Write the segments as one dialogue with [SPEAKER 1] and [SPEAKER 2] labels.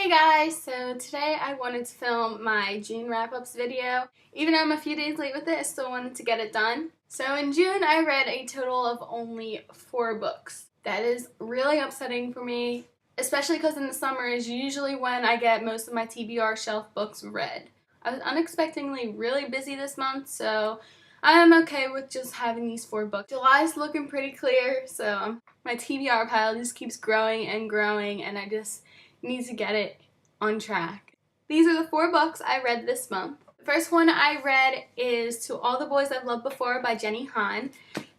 [SPEAKER 1] Hey guys, so today I wanted to film my June wrap-ups video. Even though I'm a few days late with it, I still wanted to get it done. So in June I read a total of only 4 books. That is really upsetting for me, especially because in the summer is usually when I get most of my TBR shelf books read. I was unexpectedly really busy this month, so I'm okay with just having these 4 books. July's looking pretty clear, so my TBR pile just keeps growing and growing, and I just need to get it on track. These are the 4 books I read this month. The first one I read is To All the Boys I've Loved Before by Jenny Han.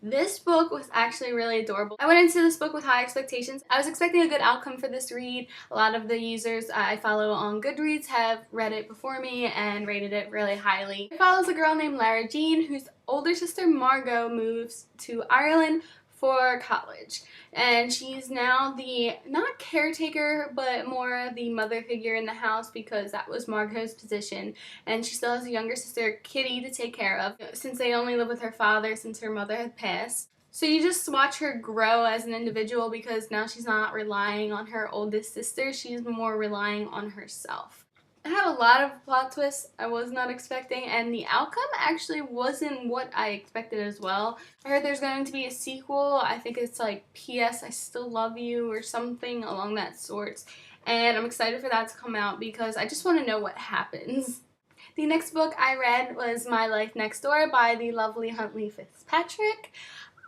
[SPEAKER 1] This book was actually really adorable. I went into this book with high expectations. I was expecting a good outcome for this read. A lot of the users I follow on Goodreads have read it before me and rated it really highly. It follows a girl named Lara Jean whose older sister Margot moves to Ireland for college, and she's now the not caretaker but more the mother figure in the house because that was Margot's position, and she still has a younger sister, Kitty, to take care of since they only live with her father since her mother had passed. So you just watch her grow as an individual because now she's not relying on her oldest sister, she's more relying on herself. It had a lot of plot twists I was not expecting, and the outcome actually wasn't what I expected as well. I heard there's going to be a sequel. I think it's like P.S. I Still Love You or something along that sorts, and I'm excited for that to come out because I just want to know what happens. The next book I read was My Life Next Door by the lovely Huntley Fitzpatrick.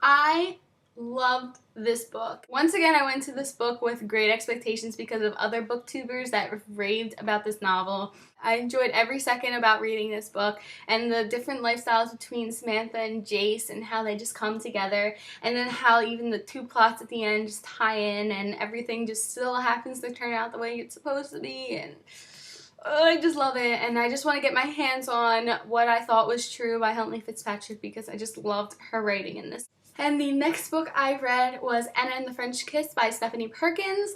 [SPEAKER 1] I loved this book. Once again, I went to this book with great expectations because of other booktubers that raved about this novel. I enjoyed every second about reading this book and the different lifestyles between Samantha and Jace and how they just come together, and then how even the 2 plots at the end just tie in and everything just still happens to turn out the way it's supposed to be, and I just love it, and I just want to get my hands on What I Thought Was True by Huntley Fitzpatrick because I just loved her writing in this. And the next book I read was Anna and the French Kiss by Stephanie Perkins.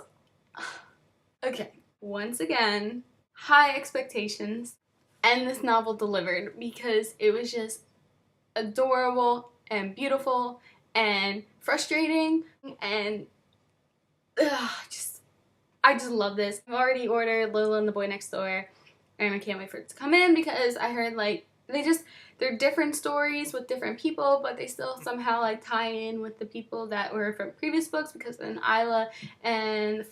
[SPEAKER 1] Okay, once again, high expectations, and this novel delivered because it was just adorable and beautiful and frustrating, and I just love this. I've already ordered Lola and the Boy Next Door, and I can't wait for it to come in because I heard like they're different stories with different people, but they still somehow like tie in with the people that were from previous books, because then Isla and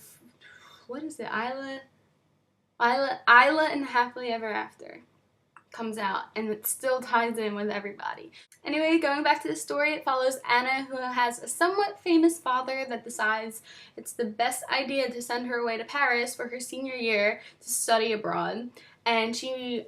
[SPEAKER 1] what is it? Isla and Happily Ever After comes out, and it still ties in with everybody. Anyway, going back to the story, it follows Anna, who has a somewhat famous father that decides it's the best idea to send her away to Paris for her senior year to study abroad, and she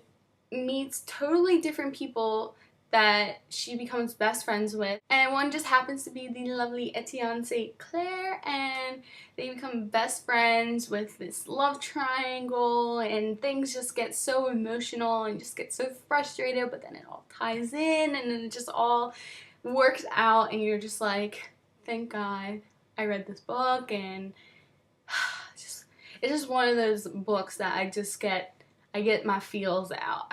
[SPEAKER 1] meets totally different people that she becomes best friends with, and one just happens to be the lovely Etienne St. Clair, and they become best friends with this love triangle, and things just get so emotional and just get so frustrated, but then it all ties in and then it just all works out, and you're just like, thank God I read this book. And it's just one of those books that I get my feels out.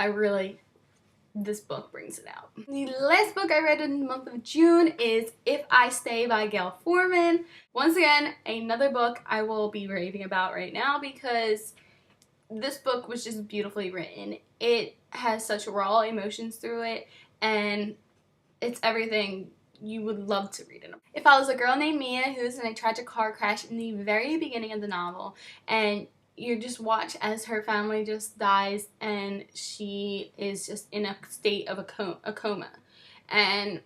[SPEAKER 1] This book brings it out. The last book I read in the month of June is If I Stay by Gail Forman. Once again, another book I will be raving about right now because this book was just beautifully written. It has such raw emotions through it, and it's everything you would love to read it. It follows a girl named Mia who is in a tragic car crash in the very beginning of the novel, and you just watch as her family just dies, and she is just in a state of a coma. And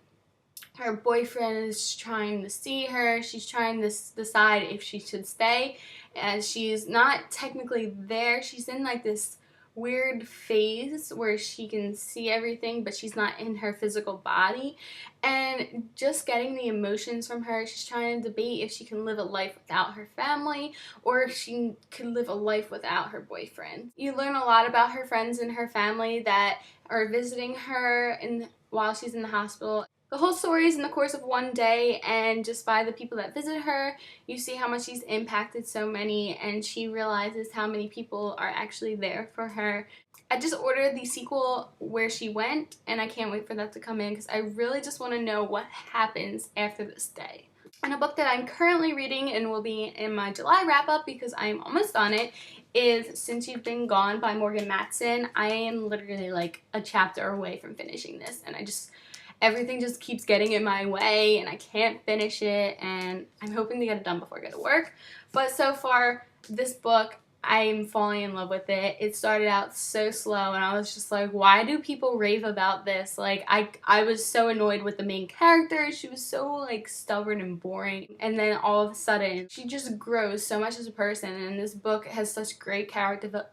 [SPEAKER 1] her boyfriend is trying to see her. She's trying to decide if she should stay, as she's not technically there. She's in like this weird phase where she can see everything, but she's not in her physical body, and just getting the emotions from her. She's trying to debate if she can live a life without her family or if she can live a life without her boyfriend. You learn a lot about her friends and her family that are visiting her while she's in the hospital. The whole story is in the course of one day, and just by the people that visit her, you see how much she's impacted so many, and she realizes how many people are actually there for her. I just ordered the sequel, Where She Went, and I can't wait for that to come in because I really just want to know what happens after this day. And a book that I'm currently reading and will be in my July wrap-up because I'm almost on it is Since You've Been Gone by Morgan Matson. I am literally like a chapter away from finishing this, and everything just keeps getting in my way and I can't finish it, and I'm hoping to get it done before I go to work. But so far, this book, I'm falling in love with it. It started out so slow and I was just like, why do people rave about this? Like, I was so annoyed with the main character. She was so like stubborn and boring, and then all of a sudden she just grows so much as a person, and this book has such great character.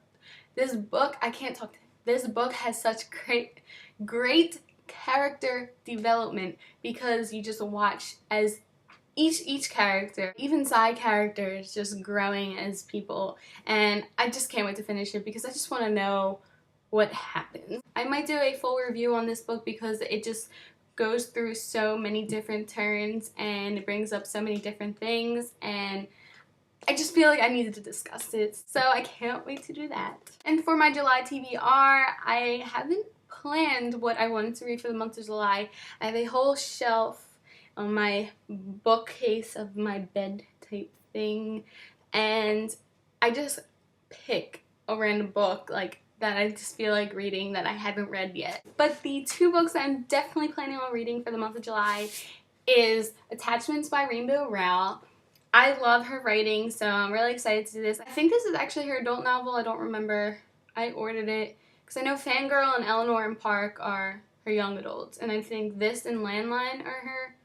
[SPEAKER 1] This book has such great character development, because you just watch as each character, even side characters, just growing as people, and I just can't wait to finish it because I just want to know what happens. I might do a full review on this book because it just goes through so many different turns and it brings up so many different things, and I just feel like I needed to discuss it, so I can't wait to do that. And for my July TBR, I haven't planned what I wanted to read for the month of July. I have a whole shelf on my bookcase of my bed type thing, and I just pick a random book like that I just feel like reading that I haven't read yet. But the two books I'm definitely planning on reading for the month of July is Attachments by Rainbow Rowell. I love her writing, so I'm really excited to do this. I think this is actually her adult novel. I don't remember. I ordered it because I know Fangirl and Eleanor and Park are her young adults, and I think this and Landline are her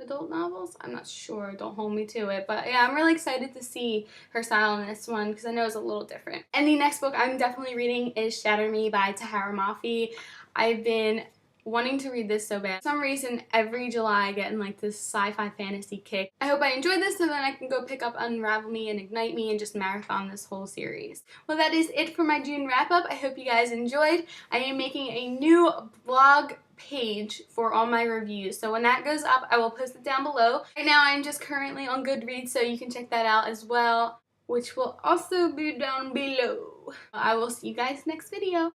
[SPEAKER 1] adult novels. I'm not sure. Don't hold me to it. But yeah, I'm really excited to see her style in this one because I know it's a little different. And the next book I'm definitely reading is Shatter Me by Tahereh Mafi. I've been wanting to read this so bad. For some reason, every July I get in like this sci-fi fantasy kick. I hope I enjoyed this, so then I can go pick up Unravel Me and Ignite Me and just marathon this whole series. Well, that is it for my June wrap-up. I hope you guys enjoyed. I am making a new blog page for all my reviews, so when that goes up, I will post it down below. Right now, I'm just currently on Goodreads, so you can check that out as well, which will also be down below. I will see you guys next video.